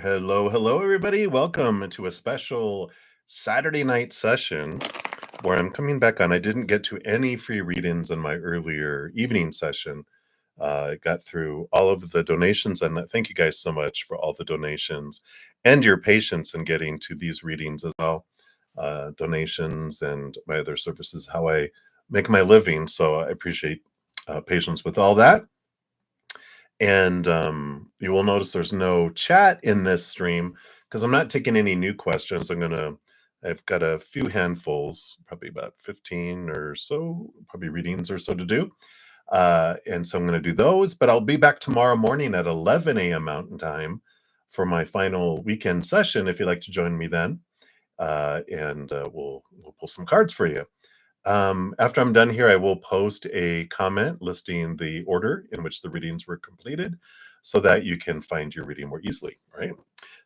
Hello, hello, everybody. Welcome to a special Saturday night session where I'm coming back on. I didn't get to any free readings in my earlier evening session. I got through all of the donations, and thank you guys so much for all the donations and your patience in getting to these readings as well. Donations and my other services, how I make my living. So I appreciate patience with all that. And you will notice there's no chat in this stream because I'm not taking any new questions. I've got a few handfuls, probably about 15 or so, probably readings or so to do. And so I'm going to do those, but I'll be back tomorrow morning at 11 a.m. Mountain Time for my final weekend session if you'd like to join me then. We'll pull some cards for you. After I'm done here, I will post a comment listing the order in which the readings were completed so that you can find your reading more easily, right?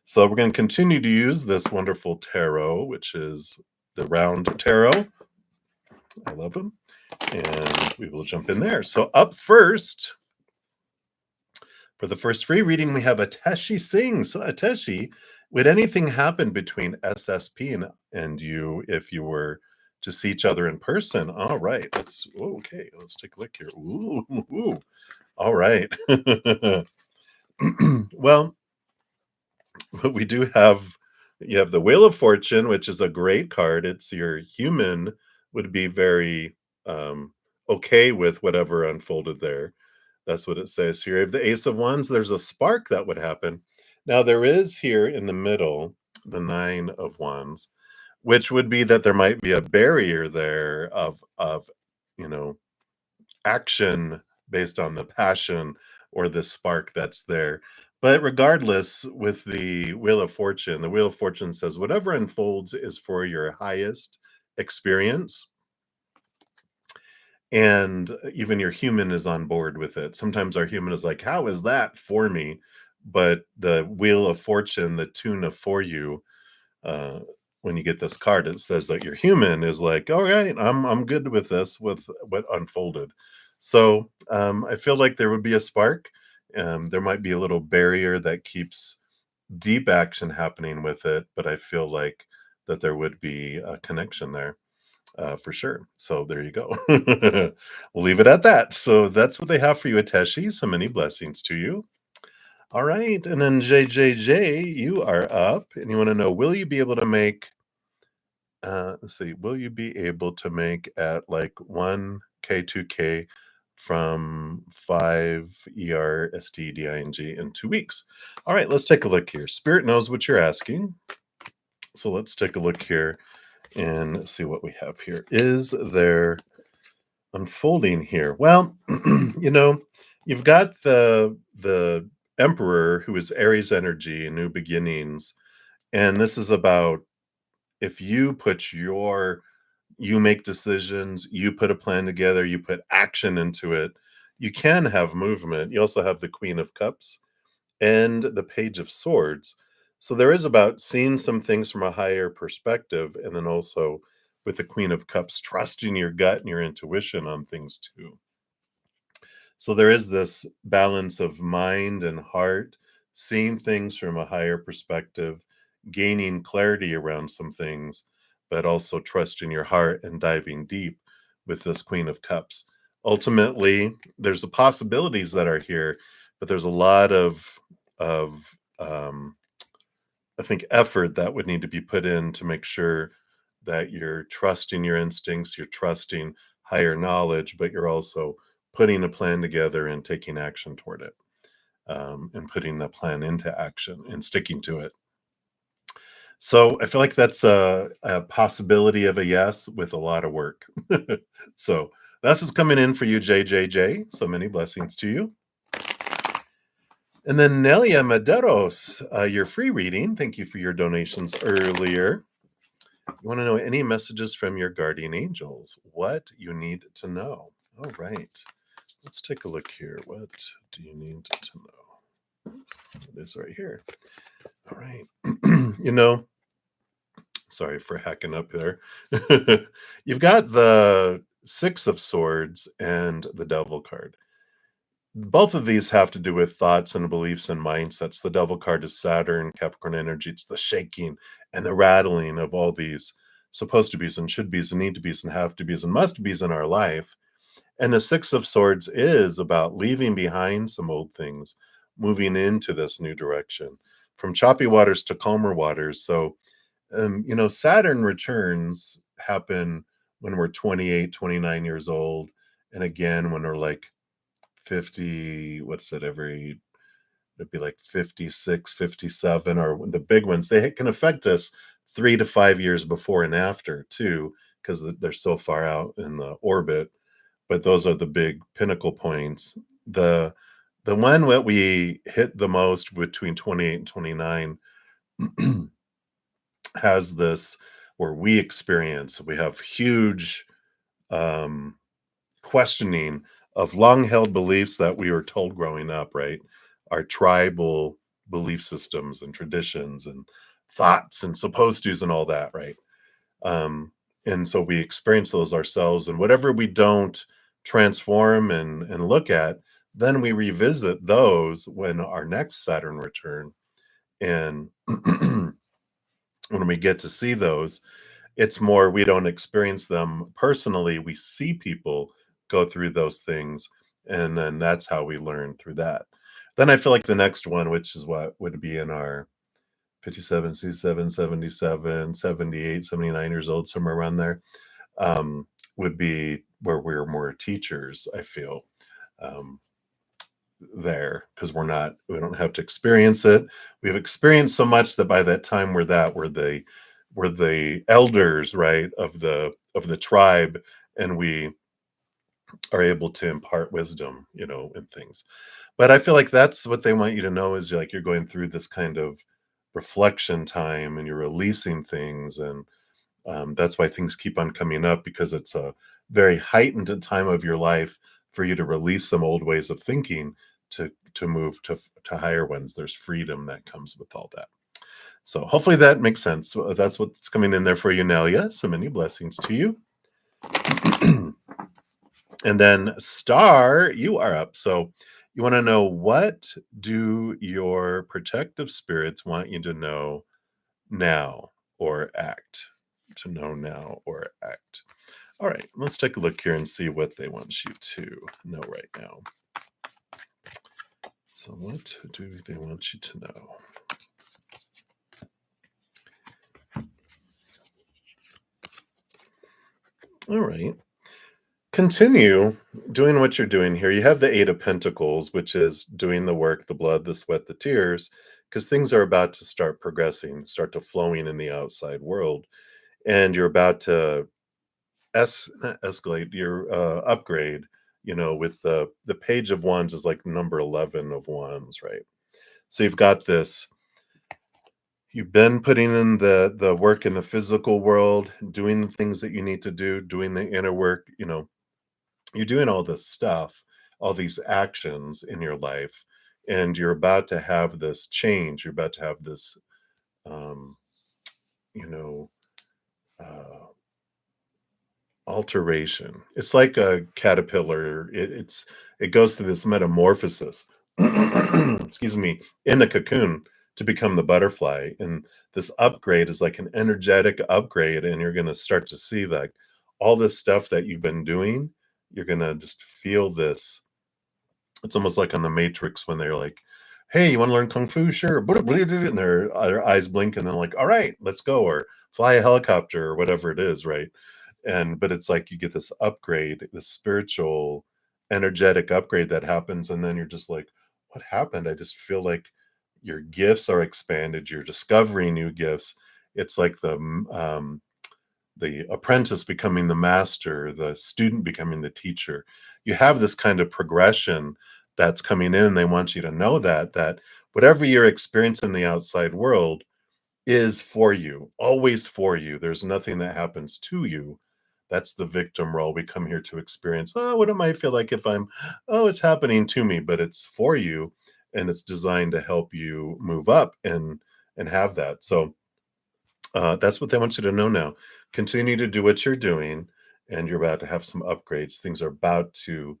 So we're going to continue to use this wonderful tarot, which is the round tarot. I love them. And we will jump in there. So up first, for the first free reading, we have Ateshi Singh. So Ateshi, would anything happen between SSP and you if you were to see each other in person? All right. Let's take a look here. Ooh. All right. Well, we do have you have the Wheel of Fortune, which is a great card. It's your human would be very okay with whatever unfolded there. That's what it says here. If the Ace of Wands, there's a spark that would happen. Now there is here in the middle the Nine of Wands, which would be that there might be a barrier there of action based on the passion or the spark that's there. But regardless, with the Wheel of Fortune says whatever unfolds is for your highest experience. And even your human is on board with it. Sometimes our human is like, how is that for me? But the Wheel of Fortune, the tune of for you, when you get this card, it says that your human is like, all right, I'm good with this, with what unfolded. So I feel like there would be a spark. There might be a little barrier that keeps deep action happening with it, but I feel like that there would be a connection there. For sure. So there you go. We'll leave it at that. So that's what they have for you, Ateshi. So many blessings to you. All right. And then JJJ, you are up and you want to know, will you be able to make, let's see, will you be able to make at like 1K, 2K from 5 ERSTDING in 2 weeks? All right. Let's take a look here. Spirit knows what you're asking. So let's take a look here and see what we have here. Is there unfolding here? Well, you've got the Emperor, who is Aries energy, new beginnings, and this is about if you make decisions, you put a plan together, you put action into it, you can have movement. You also have the Queen of Cups and the Page of Swords. So there is about seeing some things from a higher perspective, and then also with the Queen of Cups, trusting your gut and your intuition on things too. So there is this balance of mind and heart, seeing things from a higher perspective, gaining clarity around some things, but also trusting your heart and diving deep with this Queen of Cups. Ultimately, there's the possibilities that are here, but there's a lot of I think effort that would need to be put in to make sure that you're trusting your instincts, you're trusting higher knowledge, but you're also putting a plan together and taking action toward it, and putting the plan into action and sticking to it. So I feel like that's a possibility of a yes with a lot of work. So that's what's coming in for you, JJJ. So many blessings to you. And then Nelia Maderos, your free reading. Thank you for your donations earlier. You want to know any messages from your guardian angels? What you need to know. All right. Let's take a look here. What do you need to know? It is right here. All right. Sorry for hacking up there. You've got the Six of Swords and the Devil card. Both of these have to do with thoughts and beliefs and mindsets. The devil card is Saturn, Capricorn energy. It's the shaking and the rattling of all these supposed to be's and should be's and need to be's and have to be's and must be's in our life. And the Six of Swords is about leaving behind some old things, moving into this new direction, from choppy waters to calmer waters. So, Saturn returns happen when we're 28, 29 years old. And again, when we're like 50, what's it, it'd be like 56, 57, or the big ones, they can affect us 3 to 5 years before and after too, because they're so far out in the orbit. But those are the big pinnacle points. The one that we hit the most between 28 and 29 has this where we have huge um questioning of long held beliefs that we were told growing up, right? Our tribal belief systems and traditions and thoughts and supposed tos and all that, right? Um, and so we experience those ourselves, and whatever we don't transform and look at, then we revisit those when our next Saturn return. And when we get to see those, it's more we don't experience them personally. We see people go through those things, and then that's how we learn through that. Then I feel like the next one, which is what would be in our 57, 67, 77, 78, 79 years old, somewhere around there, um, would be where we're more teachers, I feel. Um, there because we don't have to experience it. We've experienced so much that by that time we're the elders, right, of the tribe, and we are able to impart wisdom, and things. But I feel like that's what they want you to know is you're going through this kind of reflection time and you're releasing things, and that's why things keep on coming up, because it's a very heightened time of your life for you to release some old ways of thinking to move to higher ones. There's freedom that comes with all that. So hopefully that makes sense. That's what's coming in there for you, Nelia. So many blessings to you. And then Star, you are up. So you want to know, what do your protective spirits want you to know now or act? To know now or act. All right, let's take a look here and see what they want you to know right now. So, what do they want you to know? All right. Continue doing what you're doing here. You have the Eight of Pentacles, which is doing the work, the blood, the sweat, the tears, because things are about to start progressing, start to flowing in the outside world. And you're about to not escalate your upgrade, with the Page of Wands is like number 11 of Wands, right? So you've got this, you've been putting in the work in the physical world, doing the things that you need to do, doing the inner work, you're doing all this stuff, all these actions in your life, and you're about to have this change. You're about to have this, um, you know, uh, alteration. It's like a caterpillar. It goes through this metamorphosis, excuse me, in the cocoon to become the butterfly. And this upgrade is like an energetic upgrade, and you're going to start to see like all this stuff that you've been doing. You're going to just feel this. It's almost like on the Matrix when they're like, "Hey, you want to learn kung fu? Sure." And their eyes blink, and then like, "All right, let's go," or fly a helicopter or whatever it is, right? And but it's like you get this upgrade, this spiritual, energetic upgrade that happens, and then you're just like, "What happened?" I just feel like your gifts are expanded. You're discovering new gifts. It's like the apprentice becoming the master, the student becoming the teacher. You have this kind of progression that's coming in, and they want you to know that whatever you're experiencing in the outside world is for you, always for you. There's nothing that happens to you. That's the victim role. We come here to experience, oh, what it might feel like if oh, it's happening to me, but it's for you, and it's designed to help you move up and have that. So that's what they want you to know now. Continue to do what you're doing, and you're about to have some upgrades. Things are about to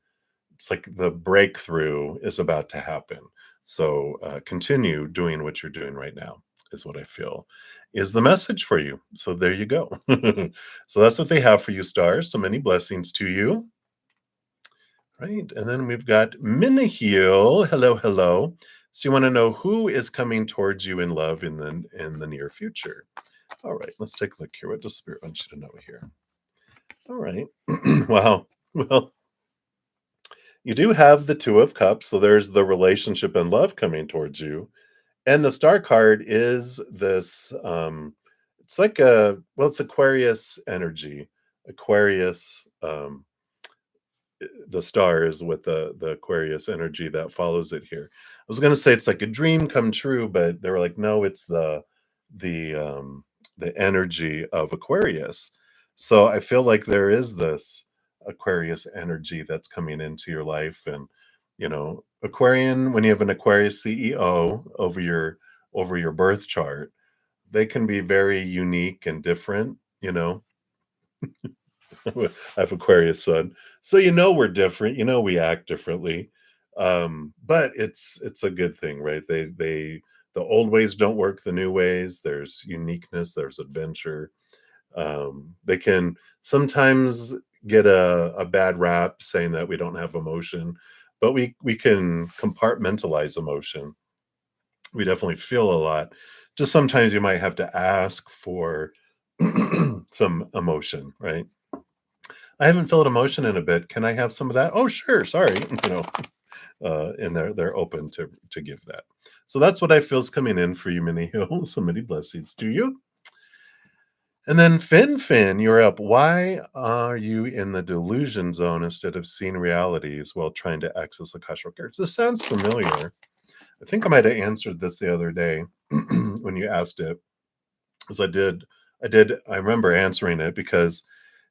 it's like the breakthrough is about to happen. So continue doing what you're doing right now, is what I feel is the message for you. So there you go. So that's what they have for you, stars. So many blessings to you. Right. And then we've got Miniheel. Hello, hello. So you want to know who is coming towards you in love in the near future. All right, let's take a look here. What does Spirit want you to know here? All right. Wow. Well, you do have the Two of Cups, so there's the relationship and love coming towards you. And the star card is this it's like it's Aquarius energy. Aquarius the stars with the Aquarius energy that follows it here. I was gonna say it's like a dream come true, but they were like, no, it's the the energy of Aquarius. So I feel like there is this Aquarius energy that's coming into your life. And Aquarian, when you have an Aquarius CEO over your birth chart, they can be very unique and different, I have Aquarius sun. So we're different, we act differently. But it's a good thing, right? The old ways don't work the new ways. There's uniqueness, there's adventure. They can sometimes get a bad rap saying that we don't have emotion, but we can compartmentalize emotion. We definitely feel a lot. Just sometimes you might have to ask for some emotion, right? I haven't felt emotion in a bit. Can I have some of that? Oh, sure. Sorry. And they're open to give that. So that's what I feel is coming in for you, Minnie Hill. So many blessings to you. And then Fin, you're up. Why are you in the delusion zone instead of seeing realities while trying to access the Akashic records? This sounds familiar. I think I might have answered this the other day when you asked it, as I remember answering it because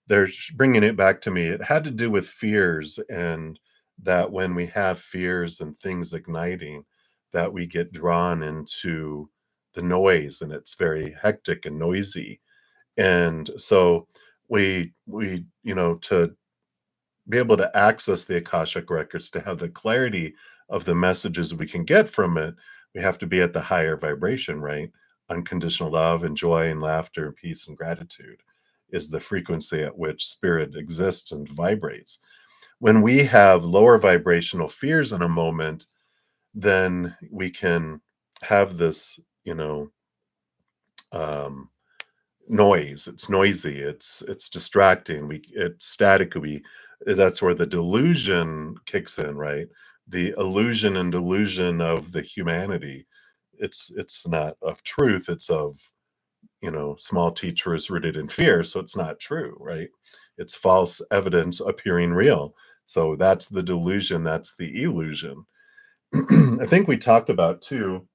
they're bringing it back to me. It had to do with fears, and that when we have fears and things igniting, that we get drawn into the noise, and it's very hectic and noisy. And so to be able to access the Akashic records, to have the clarity of the messages we can get from it, we have to be at the higher vibration, right? Unconditional love and joy and laughter and peace and gratitude is the frequency at which spirit exists and vibrates. When we have lower vibrational fears in a moment, then we can have this, noise. It's noisy, it's distracting, it's static. That's where the delusion kicks in, right? The illusion and delusion of the humanity. It's not of truth, it's of small teacher is rooted in fear, so it's not true, right? It's false evidence appearing real. So that's the delusion, that's the illusion. I think we talked about too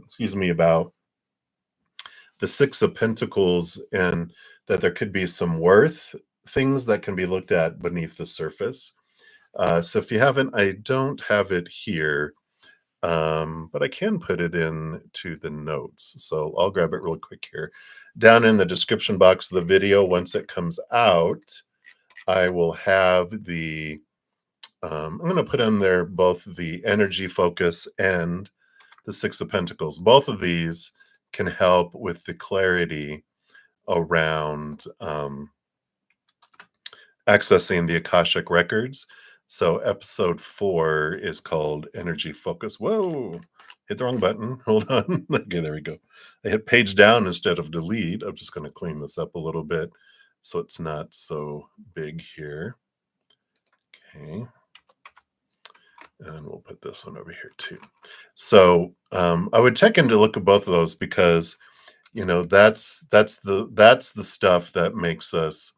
excuse me, about the Six of Pentacles, and that there could be some worth things that can be looked at beneath the surface. So if you haven't, I don't have it here, but I can put it in to the notes. So I'll grab it real quick here. Down in the description box of the video, once it comes out, I will have I'm going to put in there both the energy focus and the Six of Pentacles. Both of these can help with the clarity around accessing the Akashic records. So episode 4 is called Energy Focus. Whoa, hit the wrong button. Hold on. Okay, there we go. I hit page down instead of delete. I'm just going to clean this up a little bit so it's not so big here. Okay. And we'll put this one over here too. So I would check in to look at both of those, because that's the stuff that makes us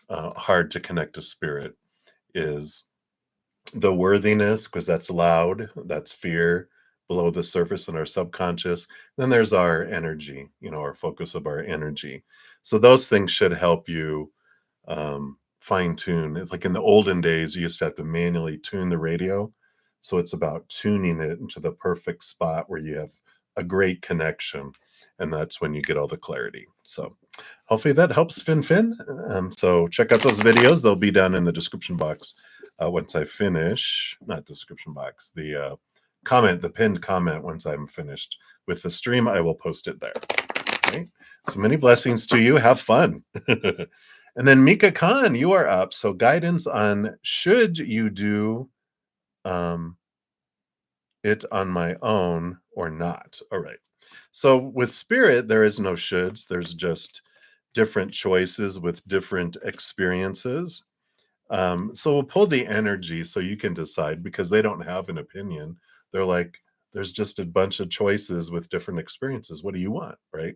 hard to connect to spirit, is the worthiness, because that's loud, that's fear below the surface in our subconscious. Then there's our energy, our focus of our energy. So those things should help you fine tune. It's like in the olden days, you used to have to manually tune the radio. So it's about tuning it into the perfect spot where you have a great connection. And that's when you get all the clarity. So hopefully that helps, Fin. So check out those videos. They'll be down in the description box once I finish, not description box, the comment, the pinned comment. Once I'm finished with the stream, I will post it there. Right? So many blessings to you. Have fun. And then Mika Khan, you are up. So guidance on should you do it on my own or not. All right. So with spirit, there is no shoulds. There's just different choices with different experiences. So we'll pull the energy so you can decide because they don't have an opinion. They're like, there's just a bunch of choices with different experiences. What do you want? Right.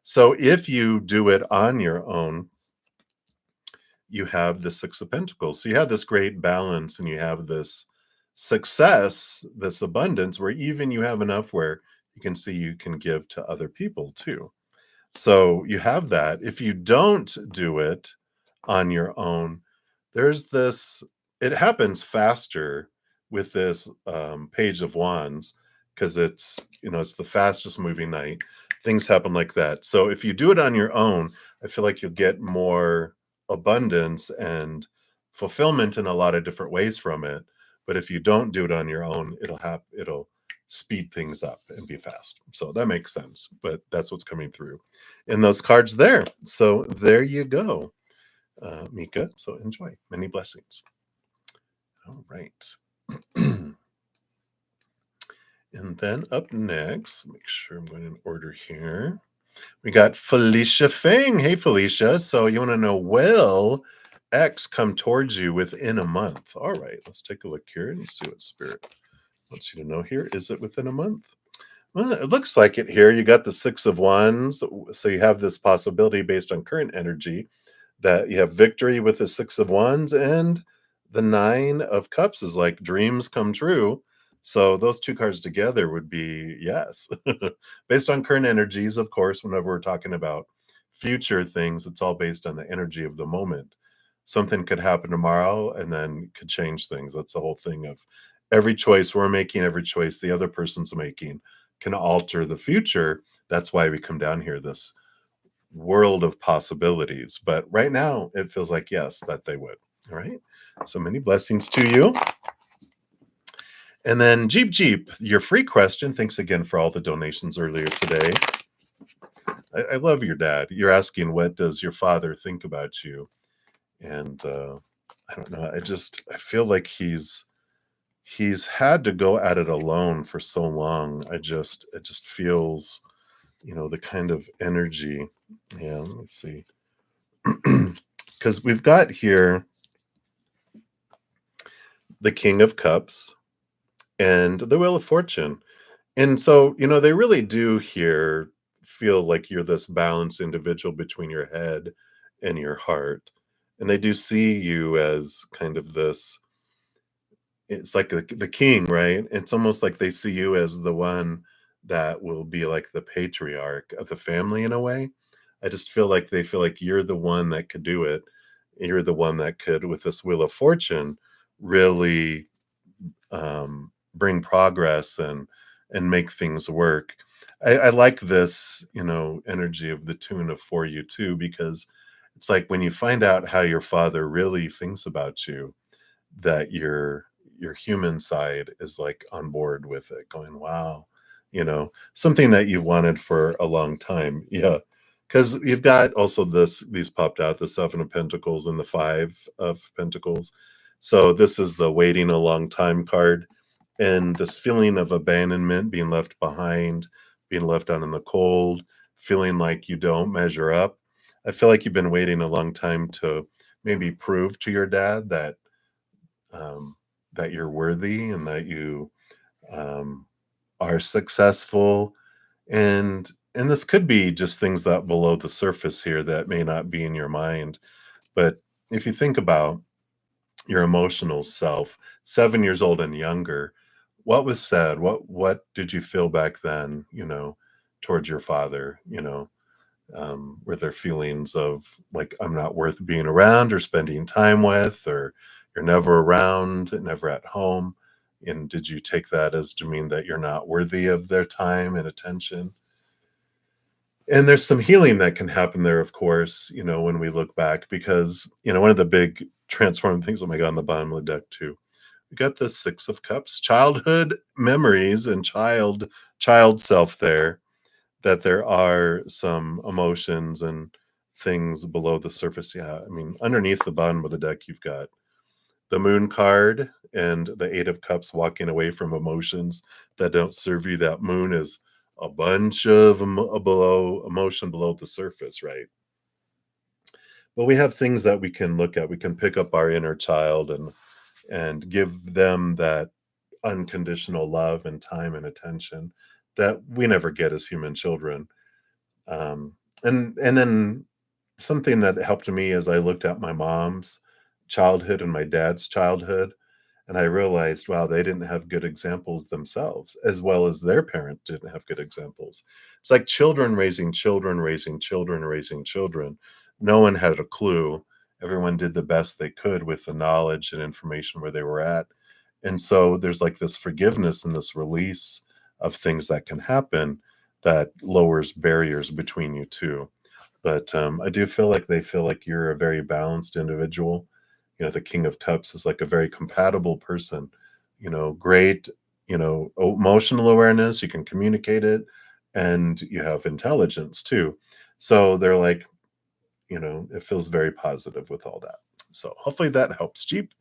So if you do it on your own, you have the Six of Pentacles. So you have this great balance and you have this success, this abundance where even you have enough where you can see you can give to other people too. So you have that. If you don't do it on your own, there's this, it happens faster with this Page of Wands because it's, it's the fastest moving night. Things happen like that. So if you do it on your own, I feel like you'll get more abundance and fulfillment in a lot of different ways from it. But if you don't do it on your own, it'll speed things up and be fast. So that makes sense. But that's what's coming through in those cards there. So there you go, Mika. So enjoy. Many blessings. All right. And then up next, make sure I'm going in order here. We got Felicia Fang. Hey, Felicia. So you want to know, will X come towards you within a month? All right, let's take a look here and see what Spirit wants you to know here. Is it within a month? Well, it looks like it here. You got the Six of Wands. So you have this possibility based on current energy that you have victory with the Six of Wands, and the Nine of Cups is like dreams come true. So those two cards together would be yes. Based on current energies, of course, whenever we're talking about future things, it's all based on the energy of the moment. Something could happen tomorrow and then could change things. That's the whole thing of every choice we're making, every choice the other person's making can alter the future. That's why we come down here, this world of possibilities. But right now, it feels like, yes, that they would. All right. So many blessings to you. And then Jeep, your free question. Thanks again for all the donations earlier today. I love your dad. You're asking, what does your father think about you? And I don't know. I feel like he's had to go at it alone for so long. It just feels, the kind of energy. Yeah, let's see. Because we've got here the King of Cups and the Wheel of Fortune. And so, they really do here feel like you're this balanced individual between your head and your heart. And they do see you as kind of this, it's like the king, right? It's almost like they see you as the one that will be like the patriarch of the family in a way. I just feel like they feel like you're the one that could do it. You're the one that could, with this Wheel of Fortune, really bring progress and make things work. I like this, energy of the tune of For You Too, because it's like when you find out how your father really thinks about you, that your human side is like on board with it, going, wow, something that you've wanted for a long time. Yeah. Because you've got also these popped out, the Seven of Pentacles and the Five of Pentacles. So this is the waiting a long time card, and this feeling of abandonment, being left behind, being left out in the cold, feeling like you don't measure up. I feel like you've been waiting a long time to maybe prove to your dad um, that you're worthy and that you um, are successful. And this could be just things that below the surface here that may not be in your mind. But if you think about your emotional self, 7 years old and younger, what was said? What did you feel back then, towards your father? Were there feelings of like, I'm not worth being around or spending time with, or you're never around, never at home? And did you take that as to mean that you're not worthy of their time and attention? And there's some healing that can happen there, of course, when we look back, because, one of the big transforming things, oh my God, on the bottom of the deck too. We got the Six of Cups, childhood memories and child self there, that there are some emotions and things below the surface. Yeah, I mean, underneath the bottom of the deck, you've got the Moon card and the Eight of Cups, walking away from emotions that don't serve you. That Moon is a bunch of emotion below the surface, right? But we have things that we can look at. We can pick up our inner child and give them that unconditional love and time and attention that we never get as human children. And then something that helped me as I looked at my mom's childhood and my dad's childhood, and I realized, wow, they didn't have good examples themselves, as well as their parents didn't have good examples. It's like children raising children, raising children, raising children. No one had a clue. Everyone did the best they could with the knowledge and information where they were at. And so there's like this forgiveness and this release of things that can happen that lowers barriers between you two. But I do feel like they feel like you're a very balanced individual. The King of Cups is like a very compatible person, great, emotional awareness. You can communicate it, and you have intelligence too. So they're like, it feels very positive with all that. So hopefully that helps, Jeep.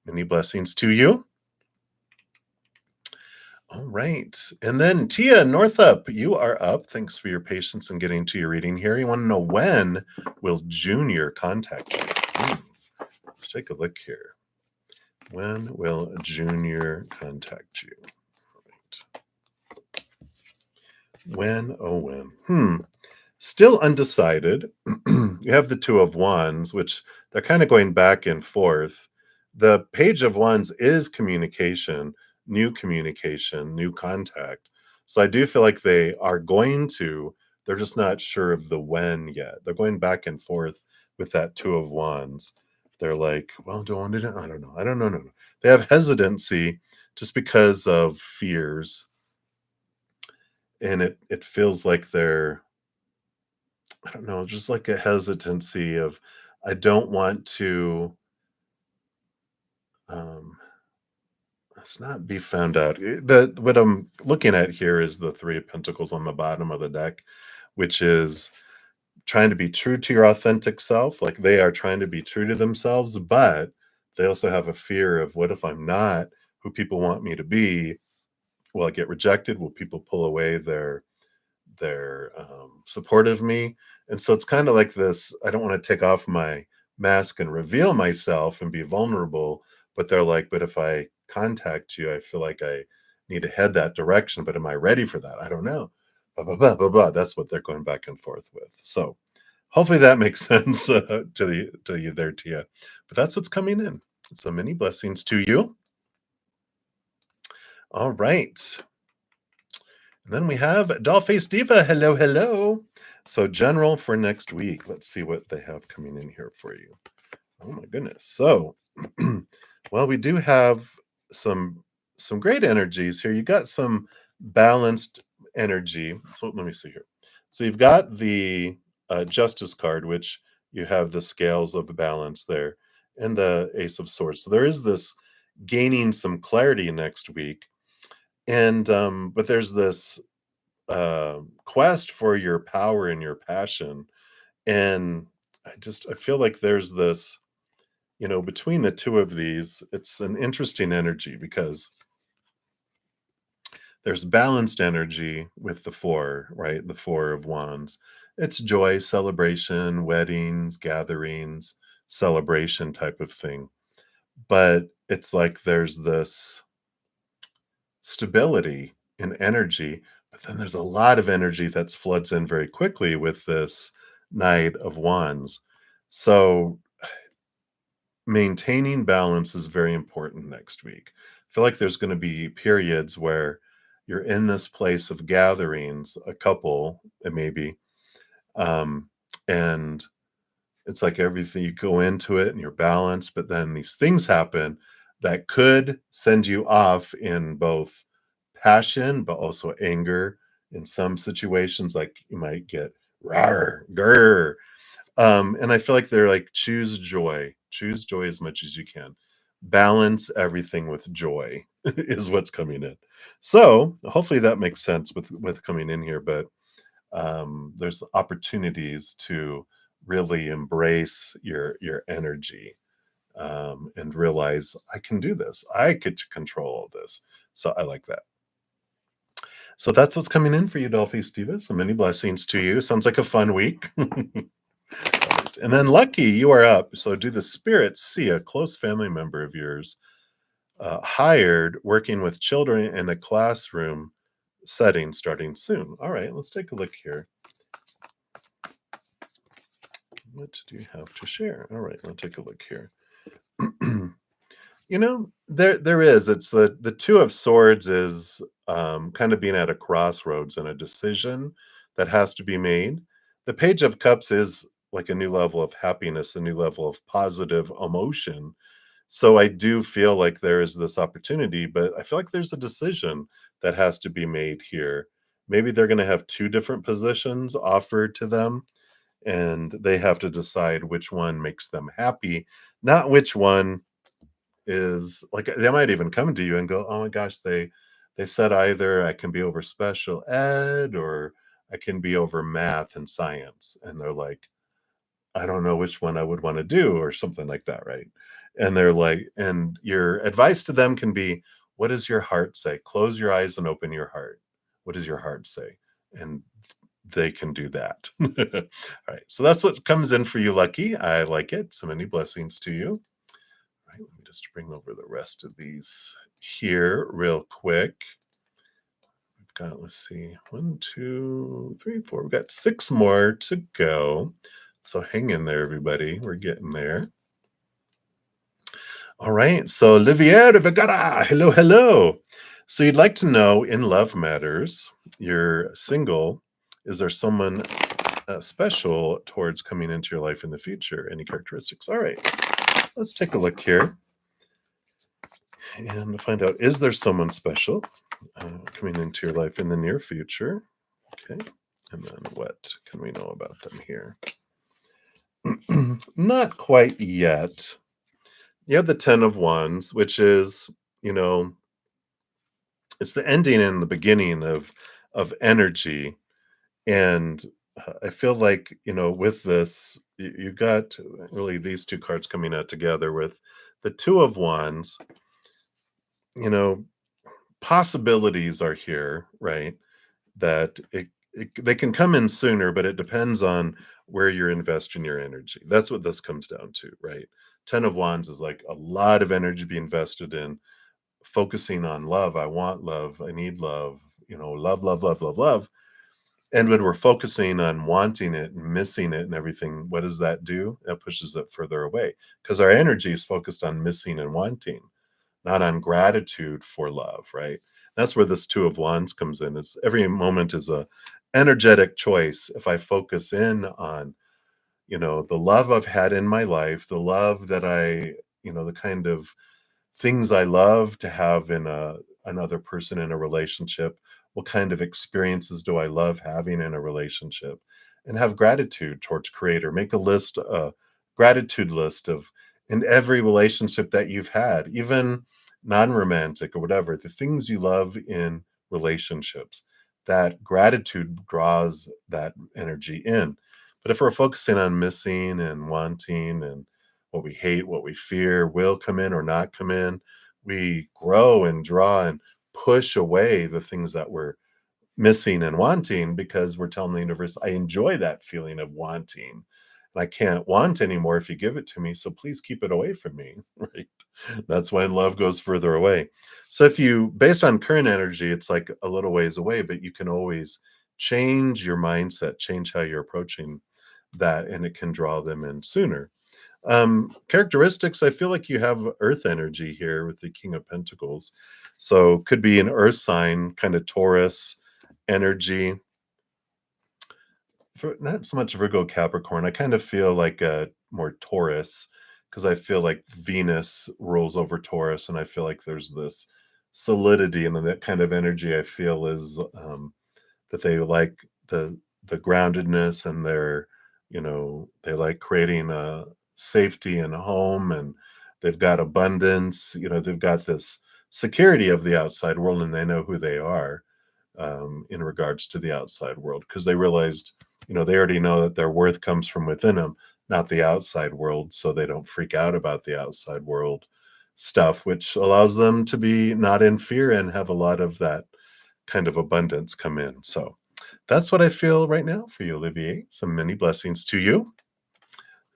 Many blessings to you. All right. And then Tia Northup, you are up. Thanks for your patience in getting to your reading here. You want to know, when will Junior contact you? Let's take a look here. When will Junior contact you? Right. When, oh when. Still undecided. You have the Two of Wands, which they're kind of going back and forth. The Page of Wands is communication, new contact. So I do feel like they are going to, they're just not sure of the when yet. They're going back and forth with that Two of Wands. They're like, well, do I want to? I don't know. I don't know. No. They have hesitancy just because of fears. And it feels like they're, I don't know, just like a hesitancy of, I don't want to, um, let's not be found out. What I'm looking at here is the Three of Pentacles on the bottom of the deck, which is trying to be true to your authentic self. Like, they are trying to be true to themselves, but they also have a fear of, what if I'm not who people want me to be? Will I get rejected? Will people pull away their support of me? And so it's kind of like this, I don't want to take off my mask and reveal myself and be vulnerable, but they're like, but if I contact you, I feel like I need to head that direction, but am I ready for that? I don't know. Blah, blah, blah, blah, blah. That's what they're going back and forth with. So hopefully that makes sense to you there, Tia. But that's what's coming in. So many blessings to you. All right. And then we have Dollface Diva. Hello, hello. So general for next week. Let's see what they have coming in here for you. Oh my goodness. So, well, we do have some great energies here. You got some balanced energy. So let me see here. So you've got the Justice card, which you have the scales of balance there, and the Ace of Swords. So there is this gaining some clarity next week. And but there's this quest for your power and your passion. And I feel like there's this, between the two of these, it's an interesting energy, because there's balanced energy with the four, right? The Four of Wands. It's joy, celebration, weddings, gatherings, celebration type of thing. But it's like there's this stability and energy, but then there's a lot of energy that floods in very quickly with this Knight of Wands. So maintaining balance is very important next week. I feel like there's going to be periods where you're in this place of gatherings, a couple, it may be, um, and it's like everything, you go into it and you're balanced, but then these things happen that could send you off in both passion, but also anger in some situations. Like, you might get Rawr, grr. And I feel like they're like, choose joy as much as you can. Balance everything with joy is what's coming in. So hopefully that makes sense with coming in here, but there's opportunities to really embrace your energy, and realize I can do this. I get to control all this. So I like that. So that's what's coming in for you, Dolphy Stevens. So many blessings to you. Sounds like a fun week. And then Lucky, you are up. So do the spirits see a close family member of yours hired working with children in a classroom setting starting soon? All right, let's take a look here. What do you have to share? All right, let's take a look here. There is. It's the Two of Swords is kind of being at a crossroads and a decision that has to be made. The Page of Cups is like a new level of happiness, a new level of positive emotion. So I do feel like there is this opportunity, but I feel like there's a decision that has to be made here. Maybe they're going to have two different positions offered to them, and they have to decide which one makes them happy, not which one is like they might even come to you and go, "Oh my gosh, they said either I can be over special ed or I can be over math and science." And they're like, "I don't know which one I would want to do," or something like that, right? And they're like, and your advice to them can be, "What does your heart say? Close your eyes and open your heart. What does your heart say?" And they can do that. All right. So that's what comes in for you, Lucky. I like it. So many blessings to you. Right, let me just bring over the rest of these here real quick. We've got, let's see, 1, 2, 3, 4. We've got 6 more to go. So hang in there, everybody. We're getting there. All right. So Olivier de Vergara, hello, hello. So you'd like to know in love matters, you're single. Is there someone special towards coming into your life in the future? Any characteristics? All right. Let's take a look here and find out, is there someone special coming into your life in the near future? Okay. And then what can we know about them here? Not quite yet. You have the 10 of Wands, which is, you know, it's the ending and the beginning of energy. And I feel like, with this, you got really these two cards coming out together with the Two of Wands. You know, possibilities are here, right? That they can come in sooner, but it depends on where you're investing your energy. That's what this comes down to, right? 10 of Wands is like a lot of energy be invested in focusing on love. I want love. I need love. Love, love, love, love, love. And when we're focusing on wanting it and missing it and everything, what does that do? That pushes it further away because our energy is focused on missing and wanting, not on gratitude for love, right? That's where this Two of Wands comes in. It's every moment is a energetic choice. If I focus in on, the love I've had in my life, the love that the kind of things I love to have in another person in a relationship. What kind of experiences do I love having in a relationship? And have gratitude towards Creator. Make a gratitude list of in every relationship that you've had, even non-romantic or whatever, the things you love in relationships. That gratitude draws that energy in. But if we're focusing on missing and wanting and what we hate, what we fear will come in or not come in. We grow and draw and push away the things that we're missing and wanting because we're telling the universe, I enjoy that feeling of wanting. And I can't want anymore if you give it to me. So please keep it away from me. Right. That's when love goes further away. So if you, based on current energy, it's like a little ways away, but you can always change your mindset, change how you're approaching that, and it can draw them in sooner. Characteristics, I feel like you have earth energy here with the King of Pentacles. So could be an earth sign, kind of Taurus energy. Not so much Virgo, Capricorn. I kind of feel like more Taurus because I feel like Venus rolls over Taurus, and I feel like there's this solidity and that kind of energy. I feel is that they like the groundedness, and they like creating a safety and a home, and they've got abundance. They've got this security of the outside world, and they know who they are, in regards to the outside world, because they realized, they already know that their worth comes from within them, not the outside world. So they don't freak out about the outside world stuff, which allows them to be not in fear and have a lot of that kind of abundance come in. So that's what I feel right now for you, Olivier. Some many blessings to you.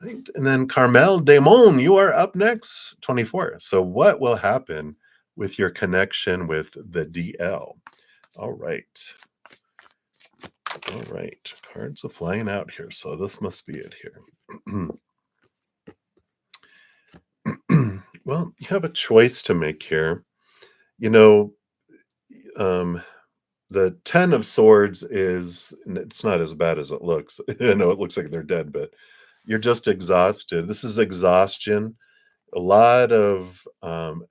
Right. And then Carmel Damon, you are up next, 24. So what will happen with your connection with the DL? All right. All right. Cards are flying out here. So this must be it here. Well, you have a choice to make here. You know, um, the 10 of swords it's not as bad as it looks. I know it looks like they're dead, but you're just exhausted. This is exhaustion. A lot of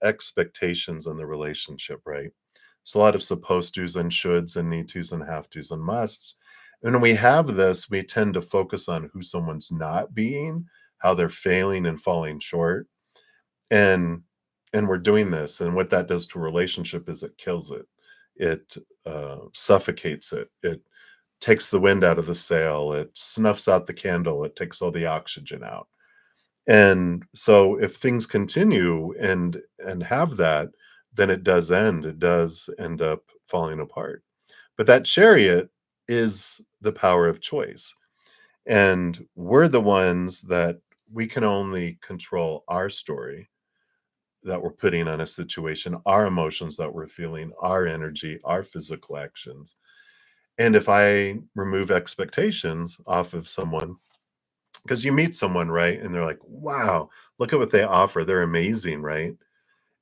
expectations in the relationship, right? There's a lot of supposed tos and shoulds and need tos and have tos and musts. And when we have this, we tend to focus on who someone's not being, how they're failing and falling short. And we're doing this, and what that does to a relationship is it kills it. It suffocates it. It takes the wind out of the sail. It snuffs out the candle. It takes all the oxygen out. And so if things continue and have that, then it does end. It does end up falling apart. But that chariot is the power of choice. And we're the ones that we can only control our story that we're putting on a situation, our emotions that we're feeling, our energy, our physical actions. And if I remove expectations off of someone, because you meet someone, right? And they're like, wow, look at what they offer. They're amazing, right?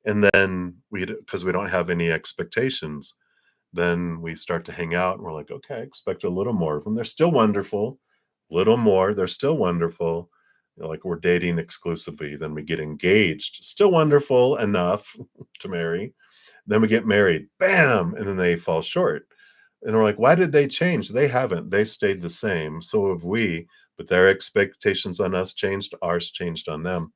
And then because we don't have any expectations, then we start to hang out and we're like, okay, I expect a little more of them. They're still wonderful, little more. They're still wonderful. Like we're dating exclusively. Then we get engaged, still wonderful enough to marry. Then we get married, bam, and then they fall short. And we're like, why did they change? They haven't. They stayed the same. So have we, but their expectations on us changed, ours changed on them.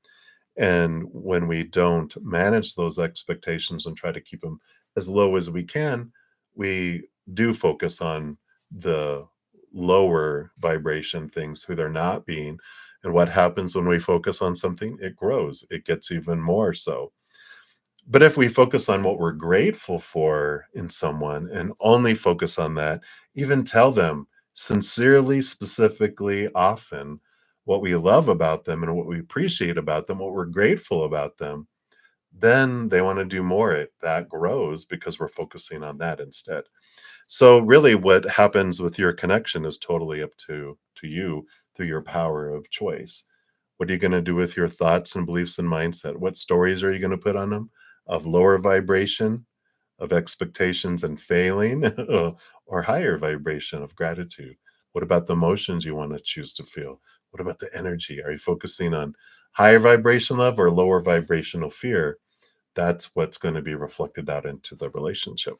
And when we don't manage those expectations and try to keep them as low as we can, we do focus on the lower vibration things, who they're not being. And what happens when we focus on something? It grows, it gets even more so. But if we focus on what we're grateful for in someone and only focus on that, even tell them sincerely, specifically, often what we love about them and what we appreciate about them, what we're grateful about them, then they want to do more. That grows because we're focusing on that instead. So really what happens with your connection is totally up to you through your power of choice. What are you going to do with your thoughts and beliefs and mindset? What stories are you going to put on them of lower vibration, of expectations and failing, or higher vibration of gratitude? What about the emotions you want to choose to feel? What about the energy? Are you focusing on higher vibration love or lower vibrational fear? That's what's going to be reflected out into the relationship.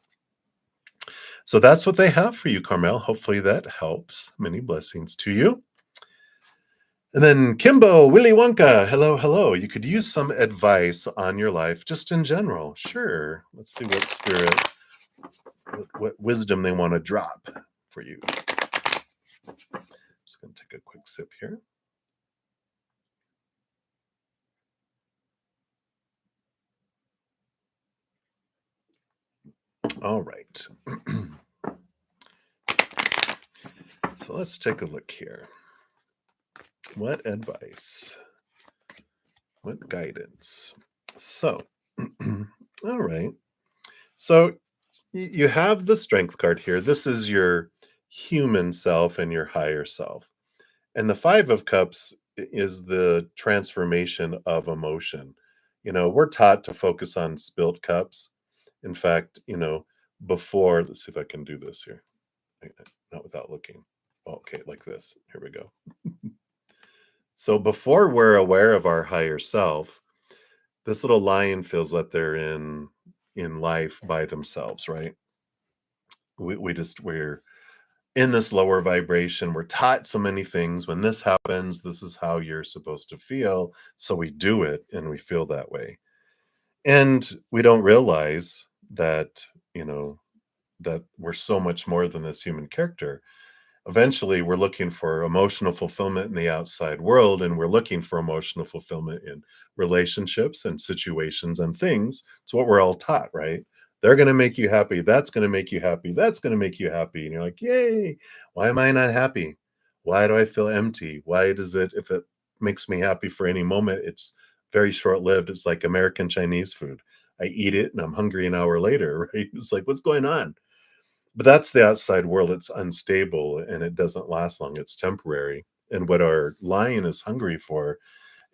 So that's what they have for you, Carmel. Hopefully that helps. Many blessings to you. And then Kimbo, Willy Wonka, hello, hello. You could use some advice on your life just in general. Sure. Let's see what spirit, what wisdom they want to drop for you. Just going to take a quick sip here. All right. So let's take a look here. What advice? What guidance? So, all right. So you have the strength card here. This is your human self and your higher self. And the 5 of cups is the transformation of emotion. We're taught to focus on spilt cups. In fact, before, let's see if I can do this here. Not without looking. Okay, like this. Here we go. So before we're aware of our higher self, this little lion feels that they're in life by themselves, right? We're in this lower vibration. We're taught so many things. When this happens, this is how you're supposed to feel. So we do it and we feel that way. And we don't realize that, you know, that we're so much more than this human character. Eventually, we're looking for emotional fulfillment in the outside world, and we're looking for emotional fulfillment in relationships and situations and things. It's what we're all taught, right? They're going to make you happy. That's going to make you happy. That's going to make you happy. And you're like, yay. Why am I not happy? Why do I feel empty? Why does it, if it makes me happy for any moment, it's very short lived. It's like American Chinese food. I eat it and I'm hungry an hour later, right? It's like, what's going on? But that's the outside world. It's unstable and it doesn't last long. It's temporary. And what our lion is hungry for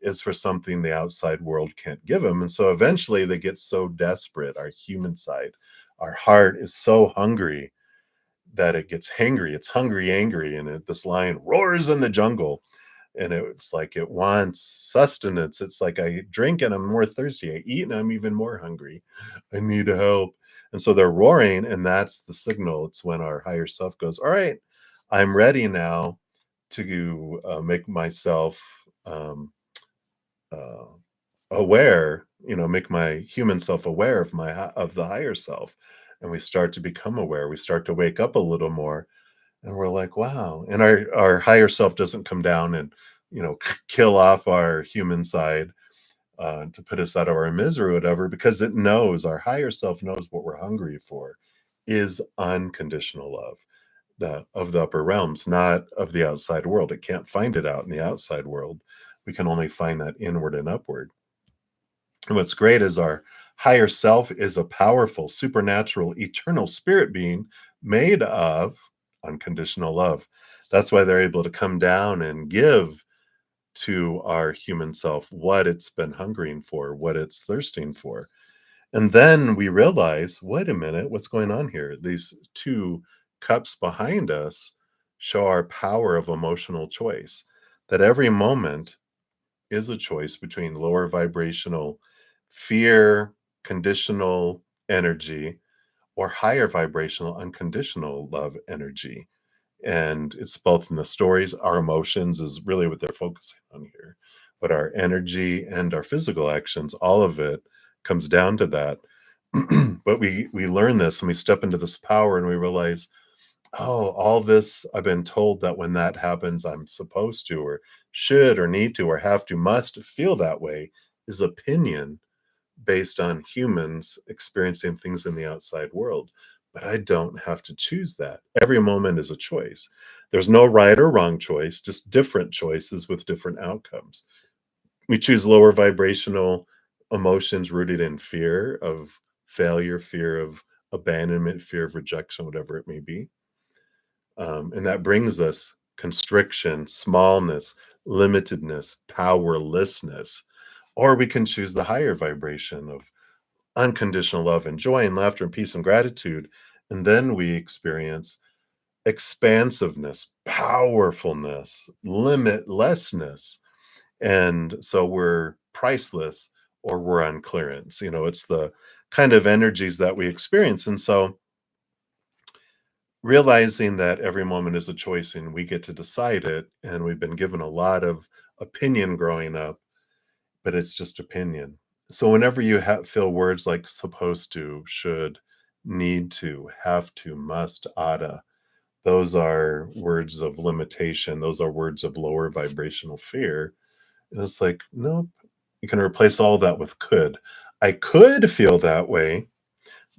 is for something the outside world can't give them. And so eventually they get so desperate, our human side, our heart is so hungry that it gets hangry. It's hungry, angry. And this lion roars in the jungle. And it's like it wants sustenance. It's like I drink and I'm more thirsty. I eat and I'm even more hungry. I need help. And so they're roaring, and that's the signal. It's when our higher self goes, all right, I'm ready now to make myself uh, aware, make my human self aware of of the higher self. And we start to become aware. We start to wake up a little more, and we're like, wow. And our higher self doesn't come down and kill off our human side to put us out of our misery or whatever, because it knows, our higher self knows what we're hungry for is unconditional love, of the upper realms, not of the outside world. It can't find it out in the outside world. We can only find that inward and upward. And what's great is our higher self is a powerful, supernatural, eternal spirit being made of unconditional love. That's why they're able to come down and give to our human self what it's been hungering for, what it's thirsting for. And then we realize, wait a minute, what's going on here? These two cups behind us show our power of emotional choice, that every moment is a choice between lower vibrational fear, conditional energy, or higher vibrational unconditional love energy. And it's both in the stories. Our emotions is really what they're focusing on here, but our energy and our physical actions, all of it comes down to that. But we learn this and we step into this power and we realize, oh, all this I've been told that when that happens, I'm supposed to, or should, or need to, or have to, must feel that way, is opinion based on humans experiencing things in the outside world. But I don't have to choose that. Every moment is a choice. There's no right or wrong choice, just different choices with different outcomes. We choose lower vibrational emotions rooted in fear of failure, fear of abandonment, fear of rejection, whatever it may be. And that brings us constriction, smallness, limitedness, powerlessness. Or we can choose the higher vibration of unconditional love and joy and laughter and peace and gratitude. And then we experience expansiveness, powerfulness, limitlessness. And so we're priceless or we're on clearance. It's the kind of energies that we experience. And so realizing that every moment is a choice and we get to decide it. And we've been given a lot of opinion growing up, but it's just opinion. So whenever you feel words like supposed to, should, need to, have to, must, oughta, those are words of limitation. Those are words of lower vibrational fear. And it's like, nope. You can replace all that with could. I could feel that way,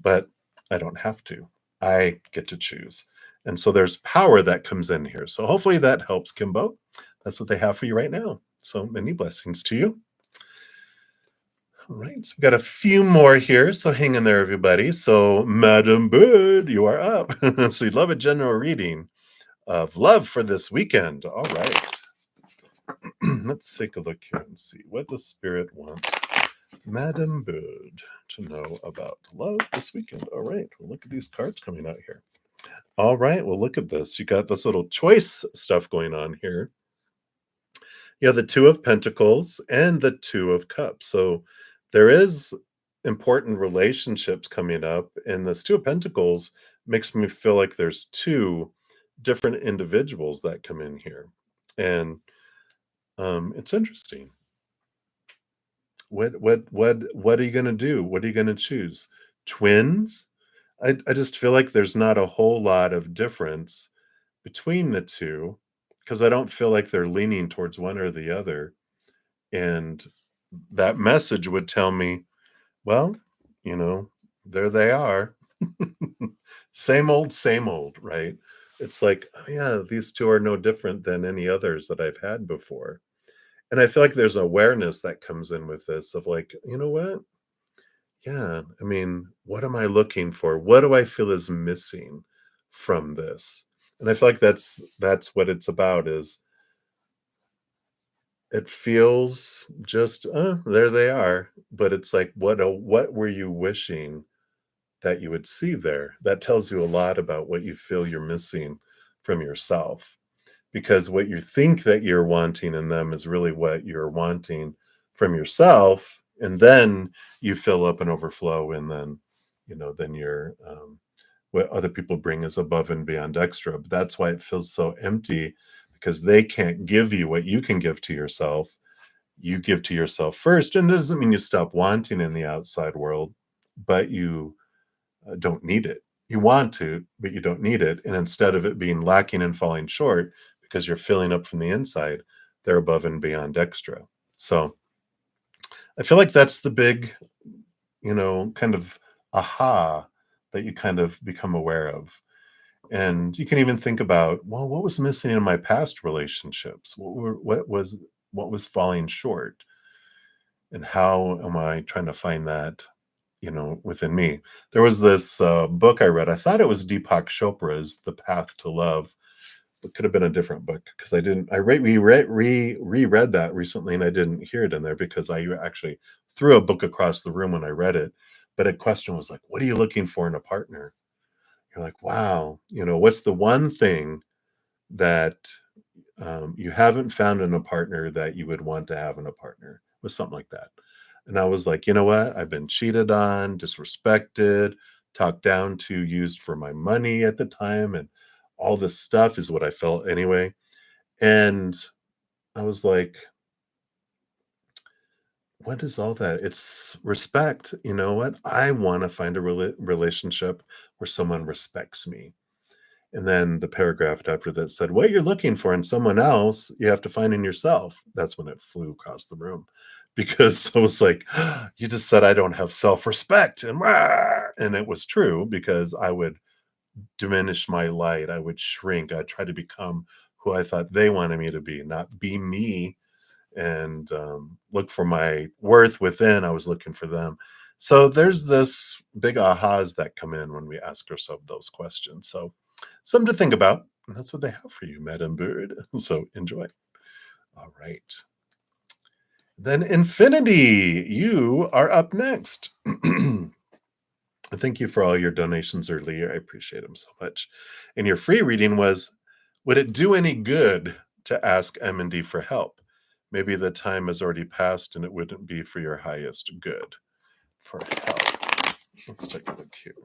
but I don't have to. I get to choose. And so there's power that comes in here. So hopefully that helps, Kimbo. That's what they have for you right now. So many blessings to you. All right, so we got a few more here, so hang in there, everybody. So, Madam Bird, you are up. So you'd love a general reading of love for this weekend. All right. Let's take a look here and see what does Spirit want Madam Bird to know about love this weekend. All right, well, look at these cards coming out here. All right, well, look at this. You got this little choice stuff going on here. You have the Two of Pentacles and the Two of Cups. So there is important relationships coming up, and this Two of Pentacles makes me feel like there's two different individuals that come in here. And it's interesting. What are you gonna do? What are you gonna choose? Twins? I just feel like there's not a whole lot of difference between the two, because I don't feel like they're leaning towards one or the other. And that message would tell me, well, you know, there they are. Same old, right? It's like, oh yeah, these two are no different than any others that I've had before. And I feel like there's awareness that comes in with this of like, you know what? Yeah, I mean, what am I looking for? What do I feel is missing from this? And I feel like that's what it's about is it feels just, there they are, but it's like, what were you wishing that you would see there? That tells you a lot about what you feel you're missing from yourself, because what you think that you're wanting in them is really what you're wanting from yourself, and then you fill up and overflow, and then, then you're, what other people bring is above and beyond extra, but that's why it feels so empty, because they can't give you what you can give to yourself. You give to yourself first, and it doesn't mean you stop wanting in the outside world, but you don't need it. You want to, but you don't need it. And instead of it being lacking and falling short because you're filling up from the inside, they're above and beyond extra. So I feel like that's the big, kind of aha that you kind of become aware of. And you can even think about, well, what was missing in my past relationships? What was falling short? And how am I trying to find that within me? There was this book I read. I thought it was Deepak Chopra's The Path to Love. It could have been a different book because I didn't. I reread that recently, and I didn't hear it in there because I actually threw a book across the room when I read it. But a question was like, "What are you looking for in a partner?" You're like, "Wow, what's the one thing that you haven't found in a partner that you would want to have in a partner?" Was something like that. And I was like, you know what? I've been cheated on, disrespected, talked down to, used for my money at the time, and all this stuff is what I felt anyway. And I was like, what is all that? It's respect. You know what? I want to find a relationship where someone respects me. And then the paragraph after that said, "What you're looking for in someone else, you have to find in yourself." That's when it flew across the room because I was like, "You just said I don't have self-respect." And rah! And it was true because I would diminish my light. I would shrink. I'd try to become who I thought they wanted me to be, not be me, and look for my worth within. I was looking for them. So there's this big ahas that come in when we ask ourselves those questions. So something to think about. And that's what they have for you, Madam Bird. So enjoy. All right. Then Infinity, you are up next. Thank you for all your donations earlier. I appreciate them so much. And your free reading was, would it do any good to ask M&D for help? Maybe the time has already passed and it wouldn't be for your highest good. For help. Let's take a look here.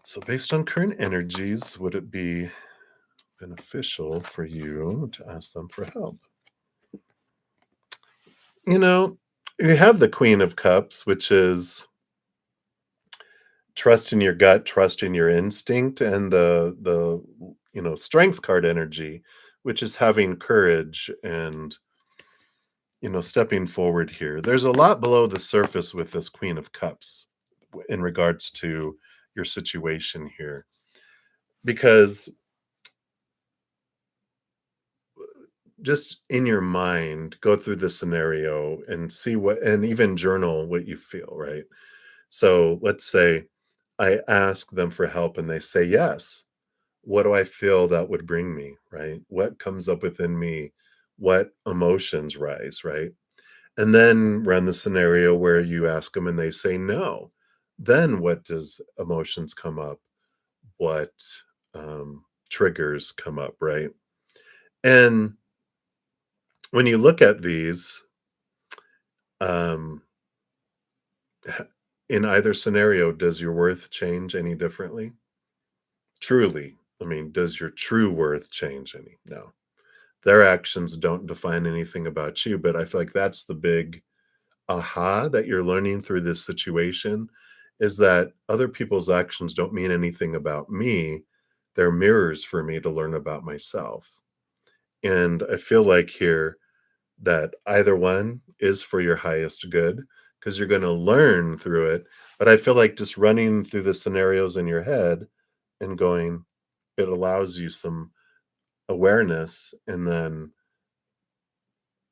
So based on current energies, would it be beneficial for you to ask them for help? You have the Queen of Cups, which is trust in your gut, trust in your instinct, and the strength card energy, which is having courage and stepping forward here. There's a lot below the surface with this Queen of Cups in regards to your situation here, because just in your mind, go through the scenario and see what, and even journal what you feel, right? So let's say I ask them for help and they say yes. What do I feel that would bring me, right? What comes up within me? What emotions rise, right? And then run the scenario where you ask them and they say no. Then what does emotions come up? What triggers come up, right? And when you look at these, um, In either scenario, does your worth change any differently? Truly, I mean, does your true worth change any? No. Their actions don't define anything about you, but I feel like that's the big aha that you're learning through this situation is that other people's actions don't mean anything about me. They're mirrors for me to learn about myself. And I feel like here that either one is for your highest good because you're going to learn through it. But I feel like just running through the scenarios in your head and going, it allows you some awareness. And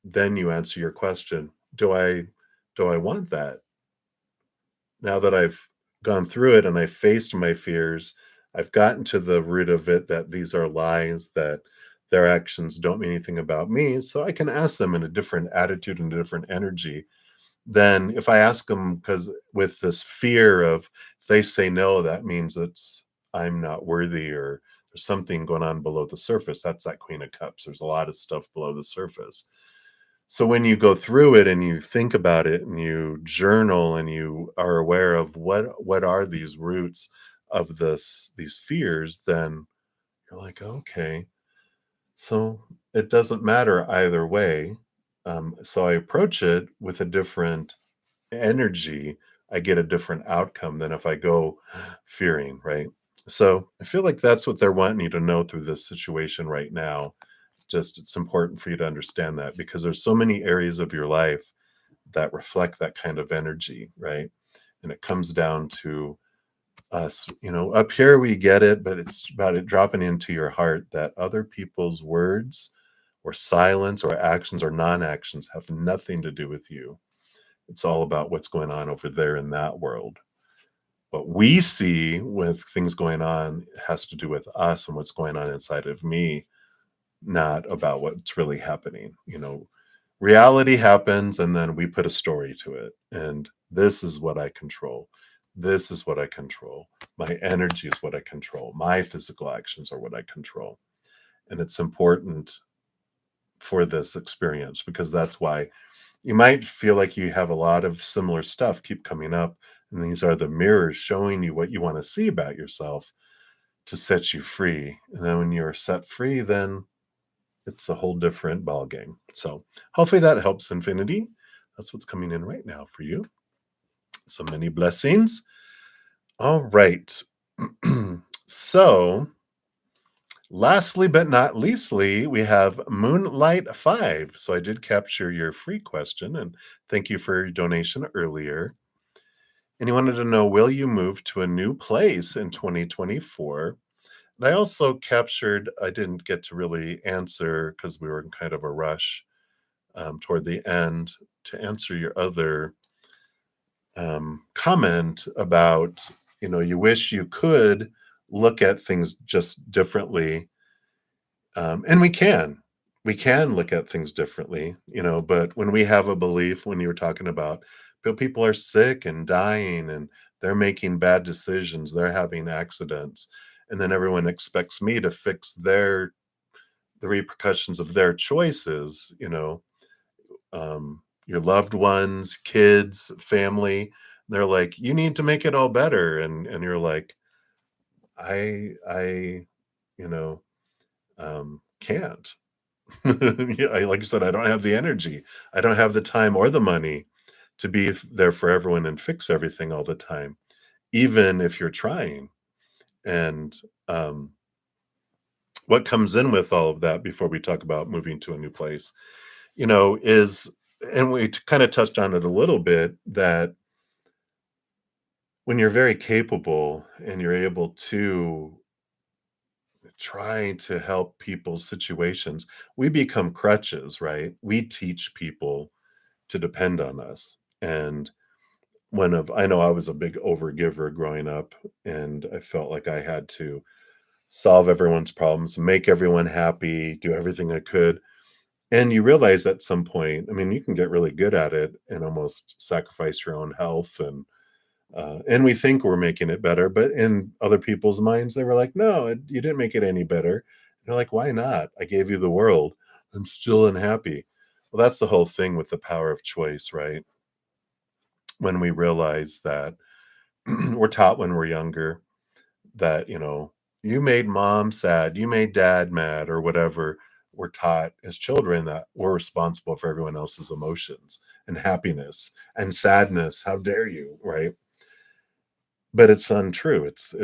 then you answer your question, do I want that? Now that I've gone through it and I faced my fears, I've gotten to the root of it that these are lies, that their actions don't mean anything about me. So I can ask them in a different attitude and a different energy than if I ask them, because with this fear of if they say no, that means I'm not worthy or there's something going on below the surface. That's that Queen of Cups. There's a lot of stuff below the surface. So when you go through it and you think about it and you journal and you are aware of what are these roots of these fears, then you're like, okay, so it doesn't matter either way. So I approach it with a different energy. I get a different outcome than if I go fearing, right? So I feel like that's what they're wanting you to know through this situation right now. Just it's important for you to understand that because there's so many areas of your life that reflect that kind of energy, right? And it comes down to us, up here we get it, but it's about it dropping into your heart that other people's words or silence or actions or non-actions have nothing to do with you. It's all about what's going on over there in that world. What we see with things going on has to do with us and what's going on inside of me, not about what's really happening. Reality happens and then we put a story to it. And this is what I control. This is what I control. My energy is what I control. My physical actions are what I control. And it's important for this experience because that's why you might feel like you have a lot of similar stuff keep coming up. And these are the mirrors showing you what you want to see about yourself to set you free. And then when you're set free, then it's a whole different ball game. So hopefully that helps, Infinity. That's what's coming in right now for you. So many blessings. All right. So lastly but not leastly, we have Moonlight 5. So I did capture your free question and thank you for your donation earlier. And you wanted to know, will you move to a new place in 2024? And I also captured, I didn't get to really answer because we were in kind of a rush toward the end to answer your other comment about, you wish you could look at things just differently. And we can look at things differently, but when we have a belief, when you were talking about people are sick and dying and they're making bad decisions, they're having accidents, and then everyone expects me to fix the repercussions of their choices, your loved ones, kids, family. They're like, you need to make it all better. And you're like, I, you know, can't. Yeah, like I said, I don't have the energy. I don't have the time or the money to be there for everyone and fix everything all the time, even if you're trying. And what comes in with all of that before we talk about moving to a new place, is, and we kind of touched on it a little bit, that when you're very capable and you're able to try to help people's situations, we become crutches, right? We teach people to depend on us. And I know I was a big overgiver growing up, and I felt like I had to solve everyone's problems, make everyone happy, do everything I could. And you realize at some point, I mean, you can get really good at it and almost sacrifice your own health and we think we're making it better, but in other people's minds, they were like, "No, you didn't make it any better." And you're like, "Why not? I gave you the world. I'm still unhappy." Well, that's the whole thing with the power of choice, right? When we realize that. we're taught when we're younger that, you made mom sad, you made dad mad, or whatever. We're taught as children that we're responsible for everyone else's emotions and happiness and sadness. How dare you, right? But it's untrue. It's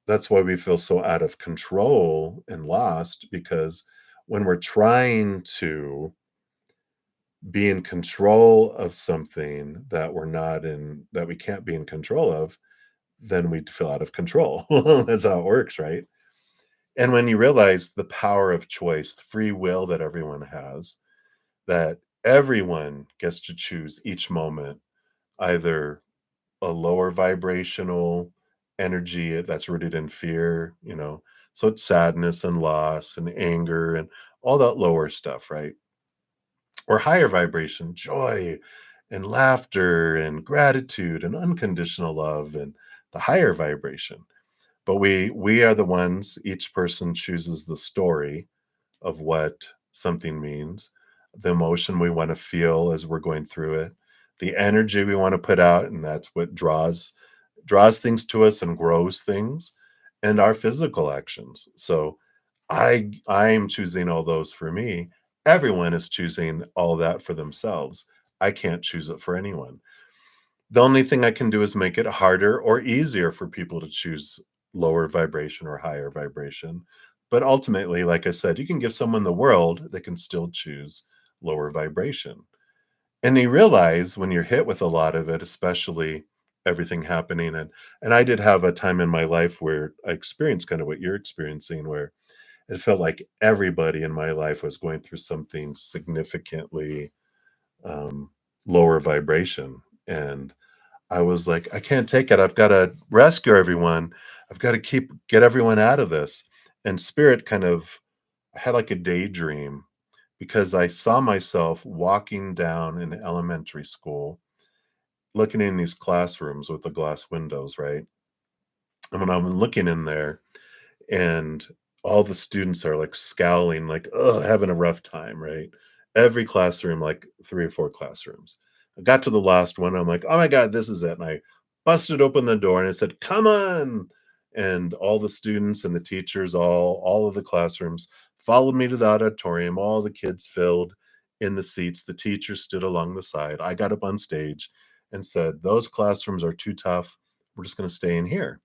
that's why we feel so out of control and lost, because when we're trying to be in control of something that we're not in, that we can't be in control of, then we feel out of control. That's how it works, right? And when you realize the power of choice, the free will that everyone has, that everyone gets to choose each moment, either a lower vibrational energy that's rooted in fear, so it's sadness and loss and anger and all that lower stuff, right? Or higher vibration, joy and laughter and gratitude and unconditional love and the higher vibration. But we are the ones, each person chooses the story of what something means, the emotion we want to feel as we're going through it, the energy we want to put out, and that's what draws things to us and grows things, and our physical actions. So I'm choosing all those for me. Everyone is choosing all that for themselves. I can't choose it for anyone. The only thing I can do is make it harder or easier for people to choose lower vibration or higher vibration. But ultimately, like I said, you can give someone the world, they can still choose lower vibration. And you realize when you're hit with a lot of it, especially everything happening. And I did have a time in my life where I experienced kind of what you're experiencing, where it felt like everybody in my life was going through something significantly um, lower vibration. And I was like, "I can't take it. I've gotta rescue everyone. I've gotta get everyone out of this." And spirit kind of I had like a daydream because I saw myself walking down in elementary school, looking in these classrooms with the glass windows, right? And when I'm looking in there, and all the students are like scowling, like, oh, having a rough time, right? Every classroom, like 3 or 4 classrooms. I got to the last one. I'm like, oh my God, this is it. And I busted open the door and it said, come on. And all the students and the teachers, all of the classrooms followed me to the auditorium. All the kids filled in the seats. The teachers stood along the side. I got up on stage and said, those classrooms are too tough. We're just going to stay in here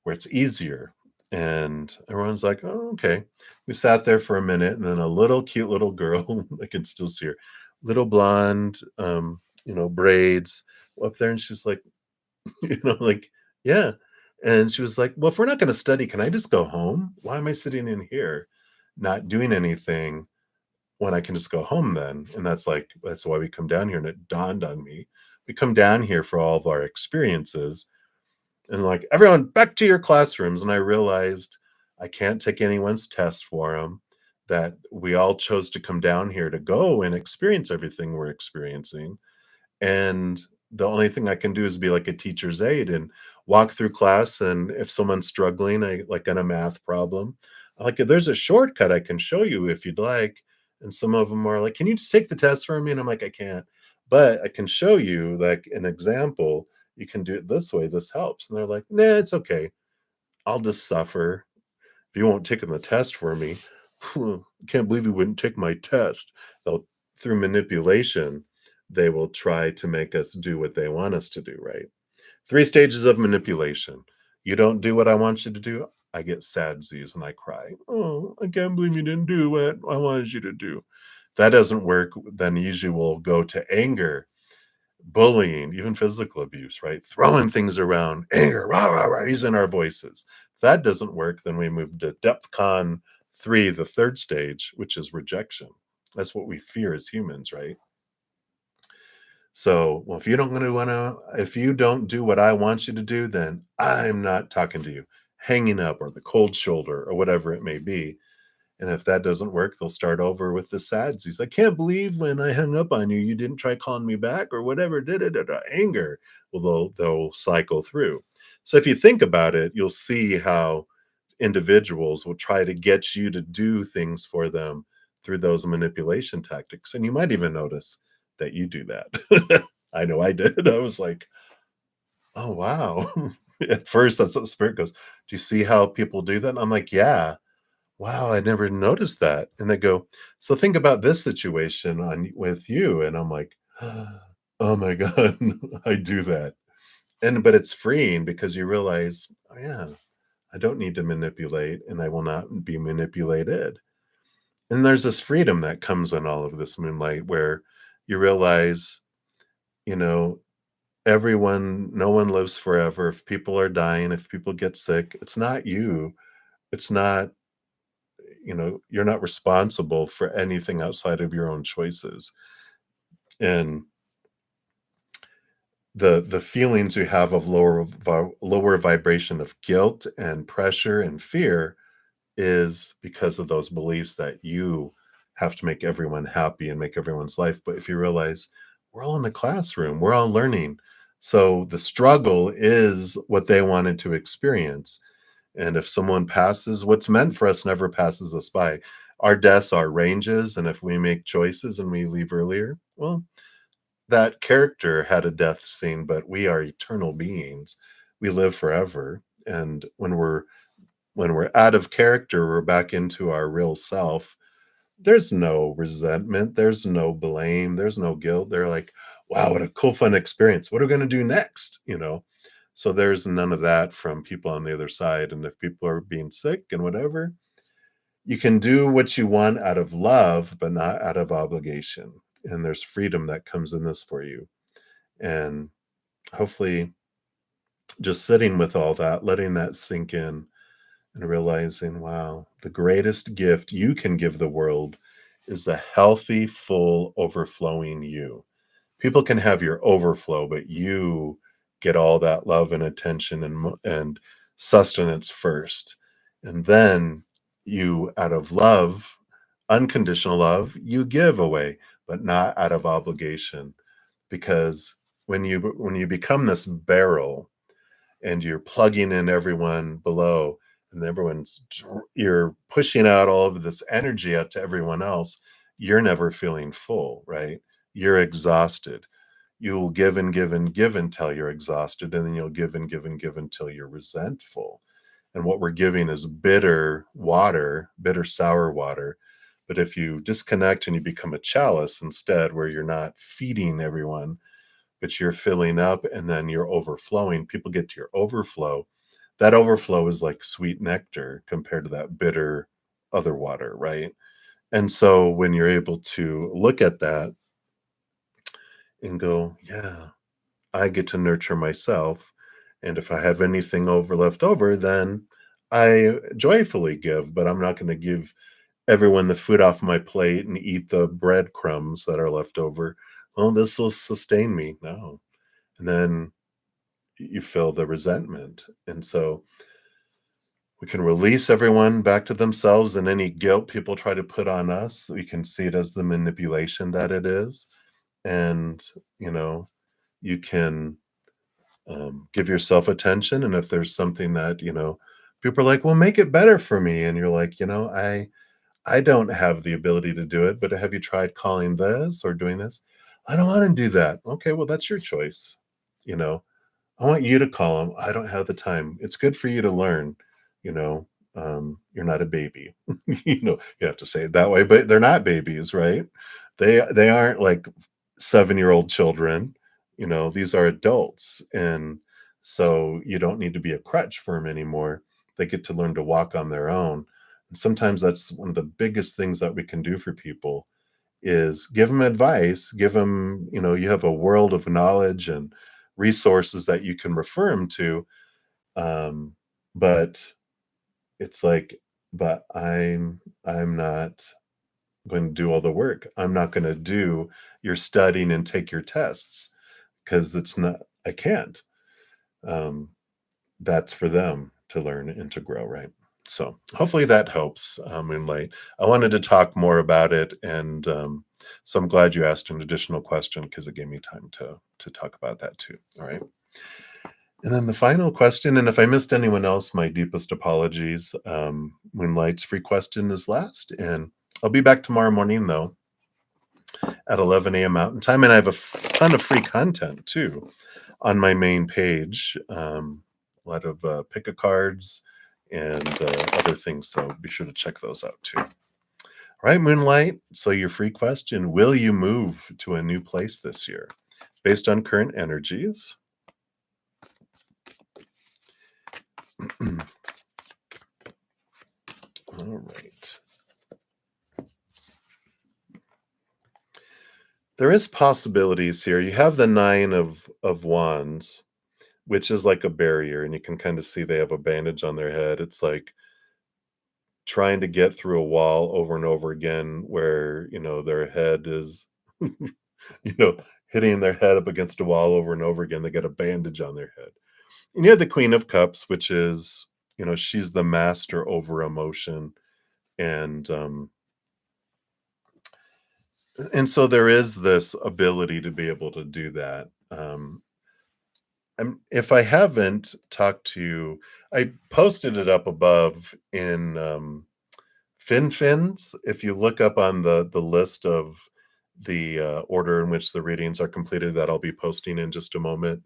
where it's easier. And everyone's like, "Oh, okay." We sat there for a minute, and then a little cute little girl, I can still see her, little blonde, braids, up there, and she's like, like, "Yeah." And she was like, "Well, if we're not gonna study, can I just go home? Why am I sitting in here not doing anything when I can just go home then?" And that's why we come down here, and it dawned on me. We come down here for all of our experiences, and like, everyone back to your classrooms. And I realized I can't take anyone's test for them, that we all chose to come down here to go and experience everything we're experiencing. And the only thing I can do is be like a teacher's aide and walk through class. And if someone's struggling, I like on a math problem, like, there's a shortcut I can show you if you'd like. And some of them are like, can you just take the test for me? And I'm like, I can't, but I can show you like an example. You can do it this way. This helps. And they're like, nah, it's okay. I'll just suffer if you won't take the test for me. Can't believe you wouldn't take my test. They'll, through manipulation, they will try to make us do what they want us to do, right? 3 stages of manipulation. You don't do what I want you to do, I get sadsies and I cry. Oh, I can't believe you didn't do what I wanted you to do. That doesn't work, then usually we'll go to anger, bullying, even physical abuse, right? Throwing things around, anger, rah, rah, rah, raising our voices. If that doesn't work, then we move to depth con 3, the third stage, which is rejection. That's what we fear as humans, right? So, well, if you don't do what I want you to do, then I'm not talking to you. Hanging up or the cold shoulder or whatever it may be. And if that doesn't work, they'll start over with the sadsies. I can't believe when I hung up on you, you didn't try calling me back or whatever. Da, da, da, da, anger. Well, they'll cycle through. So if you think about it, you'll see how individuals will try to get you to do things for them through those manipulation tactics. And you might even notice that you do that. I know I did. I was like, oh, wow. At first, that's what the spirit goes, do you see how people do that? And I'm like, yeah. Wow, I never noticed that. And they go, so think about this situation on with you. And I'm like, oh my God, I do that. And but it's freeing because you realize, oh yeah, I don't need to manipulate and I will not be manipulated. And there's this freedom that comes in all of this moonlight where you realize, you know, no one lives forever. If people are dying, if people get sick, it's not you. It's not, you're not responsible for anything outside of your own choices. And the feelings you have of lower vibration of guilt and pressure and fear is because of those beliefs that you have to make everyone happy and make everyone's life. But if you realize we're all in the classroom, we're all learning. So the struggle is what they wanted to experience. And if someone passes, what's meant for us never passes us by. Our deaths are ranges. And if we make choices and we leave earlier, well, that character had a death scene, but we are eternal beings. We live forever. And when we're out of character, we're back into our real self. There's no resentment, there's no blame, there's no guilt. They're like, wow, what a cool, fun experience. What are we going to do next? So there's none of that from people on the other side. And if people are being sick and whatever, you can do what you want out of love, but not out of obligation. And there's freedom that comes in this for you. And hopefully, just sitting with all that, letting that sink in, and realizing, wow, the greatest gift you can give the world is a healthy, full, overflowing you. People can have your overflow, but you get all that love and attention and sustenance first. And then you, out of love, unconditional love, you give away, but not out of obligation. Because when you become this barrel and you're plugging in everyone below and you're pushing out all of this energy out to everyone else, you're never feeling full, right? You're exhausted. You will give and give and give until you're exhausted, and then you'll give and give and give until you're resentful. And what we're giving is bitter water, bitter sour water. But if you disconnect and you become a chalice instead, where you're not feeding everyone, but you're filling up and then you're overflowing, people get to your overflow. That overflow is like sweet nectar compared to that bitter other water, right? And so when you're able to look at that and go, yeah, I get to nurture myself. And if I have anything left over, then I joyfully give, but I'm not going to give everyone the food off my plate and eat the breadcrumbs that are left over. Well, this will sustain me. No. And then you feel the resentment. And so we can release everyone back to themselves, and any guilt people try to put on us, we can see it as the manipulation that it is. And, you know, you can give yourself attention. And if there's something that, people are like, well, make it better for me. And you're like, I don't have the ability to do it, but have you tried calling this or doing this? I don't want to do that. Okay, well, that's your choice. You know, I want you to call them. I don't have the time. It's good for you to learn, you know, you're not a baby. You have to say it that way, but they're not babies, right? They aren't like 7-year-old children. These are adults. And so you don't need to be a crutch for them anymore. They get to learn to walk on their own. And sometimes that's one of the biggest things that we can do for people is give them advice, give them, you have a world of knowledge and resources that you can refer them to. But it's like, but I'm not going to do all the work. I'm not going to do your studying and take your tests because it's not, I can't. Um, that's for them to learn and to grow, right? So hopefully that helps, Moonlight. I wanted to talk more about it, and so I'm glad you asked an additional question because it gave me time to talk about that too. All right. And then the final question, and if I missed anyone else, my deepest apologies. Moonlight's free question is last, and I'll be back tomorrow morning though at 11 a.m. Mountain Time, and I have a ton of free content too. on my main page. A lot of pick a cards and other things. So be sure to check those out too. All right, Moonlight. So your free question: will you move to a new place this year, based on current energies? All right. There is possibilities here. You have the 9 of wands, which is like a barrier, and you can kind of see they have a bandage on their head. It's like trying to get through a wall over and over again where, their head is, you know, hitting their head up against a wall over and over again. They got a bandage on their head. And you have the Queen of Cups, which is, she's the master over emotion. And so there is this ability to be able to do that. If I haven't talked to you, I posted it up above in FinFins. If you look up on the list of the order in which the readings are completed, that I'll be posting in just a moment.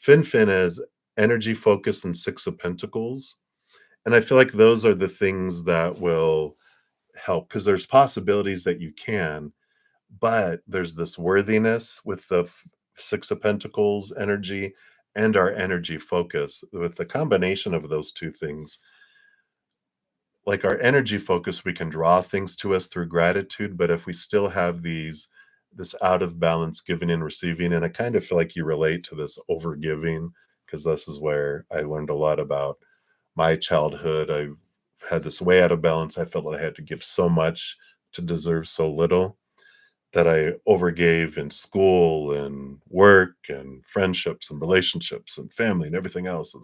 FinFin is energy focus and 6 of Pentacles. And I feel like those are the things that will help, because there's possibilities that you can, but there's this worthiness with the 6 of Pentacles energy and our energy focus. With the combination of those two things, like our energy focus, we can draw things to us through gratitude. But if we still have this out of balance giving and receiving, and I kind of feel like you relate to this over giving, because this is where I learned a lot about my childhood. I had this way out of balance. I felt like I had to give so much to deserve so little, that I overgave in school and work and friendships and relationships and family and everything else.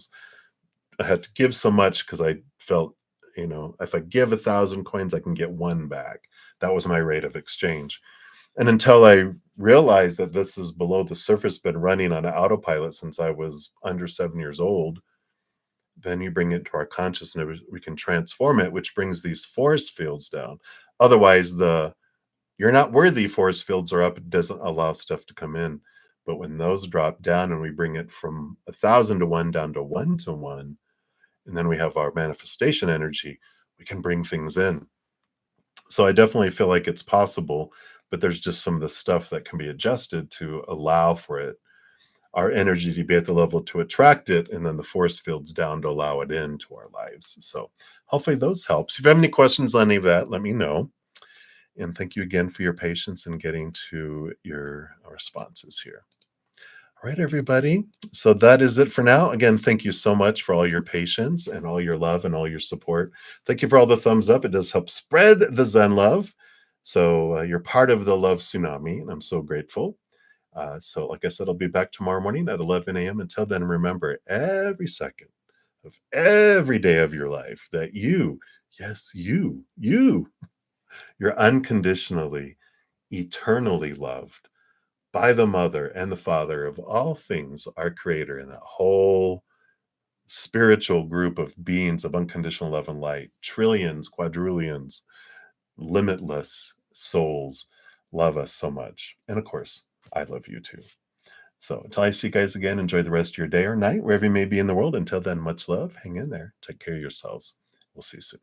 I had to give so much because I felt, if I give 1,000 coins, I can get one back. That was my rate of exchange. And until I realized that this is below the surface, been running on autopilot since I was under 7 years old, then you bring it to our consciousness, we can transform it, which brings these force fields down. Otherwise, the you're not worthy force fields are up, it doesn't allow stuff to come in. But when those drop down and we bring it from 1,000 to 1 down to 1 to 1, and then we have our manifestation energy, we can bring things in. So I definitely feel like it's possible, but there's just some of the stuff that can be adjusted to allow for it, our energy to be at the level to attract it, and then the force fields down to allow it into our lives. So hopefully those helps. If you have any questions on any of that, let me know. And thank you again for your patience in getting to your responses here. All right, everybody. So that is it for now. Again, thank you so much for all your patience and all your love and all your support. Thank you for all the thumbs up. It does help spread the Zen love. So you're part of the love tsunami, and I'm so grateful. So like I said, I'll be back tomorrow morning at 11 a.m. Until then, remember every second of every day of your life that you, yes, you're unconditionally, eternally loved by the Mother and the Father of all things, our Creator, and that whole spiritual group of beings of unconditional love and light, trillions, quadrillions, limitless souls love us so much. And of course, I love you too. So until I see you guys again, enjoy the rest of your day or night, wherever you may be in the world. Until then, much love. Hang in there. Take care of yourselves. We'll see you soon.